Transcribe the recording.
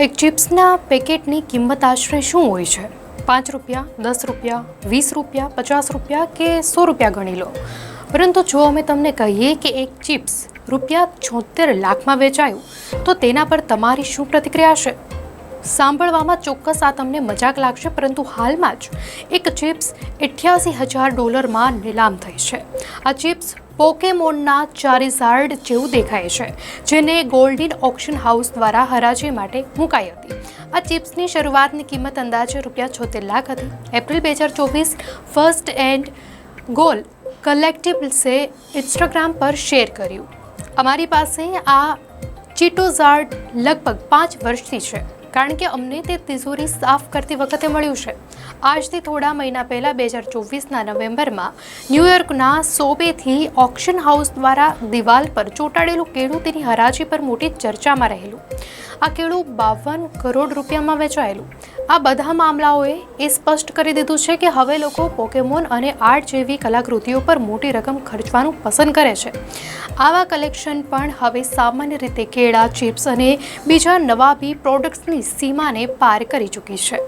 એક ચિપ્સના પેકેટની કિંમત આશરે શું હોય છે? 5 રૂપિયા, 10 રૂપિયા, 20 રૂપિયા, 50 રૂપિયા કે 100 રૂપિયા ગણી લો. પરંતુ જો અમે તમને કહીએ કે એક ચિપ્સ રૂપિયા 76 લાખમાં વેચાયું તો તેના પર તમારી શું પ્રતિક્રિયા હશે? સાંભળવામાં ચોક્કસ આ તમને મજાક લાગશે, પરંતુ હાલમાં જ એક ચિપ્સ $88,000 નીલામ થઈ છે. આ ચિપ્સ પોકેમોનના ચારિઝાર્ડ જેવું દેખાય છે, જેને ગોલ્ડન ઓક્શન હાઉસ દ્વારા હરાજી માટે મુકાઈ હતી. આ ચિપ્સની શરૂઆતની કિંમત અંદાજે રૂપિયા 76 લાખ હતી. એપ્રિલ 2024 ફર્સ્ટ એન્ડ ગોલ કલેક્ટિબ્સે ઇન્સ્ટાગ્રામ પર શેર કર્યું. અમારી પાસે આ ચીટોઝાર્ડ લગભગ 5 વર્ષથી છે, કારણ કે અમને તે તિજોરી સાફ કરતી વખતે મળ્યું છે. આજથી થોડા મહિના પહેલાં 2024ના નવેમ્બરમાં ન્યૂયોર્કના સોબેથી ઓક્શન હાઉસ દ્વારા દિવાલ પર ચોંટાડેલું કેળું તેની હરાજી પર મોટી ચર્ચામાં રહેલું. આ કેળું 52 કરોડ રૂપિયામાં વેચાયેલું. આ બધા મામલાઓએ એ સ્પષ્ટ કરી દીધું છે કે હવે લોકો પોકેમોન અને આર્ટ જેવી કલાકૃતિઓ પર મોટી રકમ ખર્ચવાનું પસંદ કરે છે. આવા કલેક્શન પણ હવે સામાન્ય રીતે કેળા, ચિપ્સ અને બીજા નવા બી પ્રોડક્ટ્સની સીમાને પાર કરી ચૂકી છે.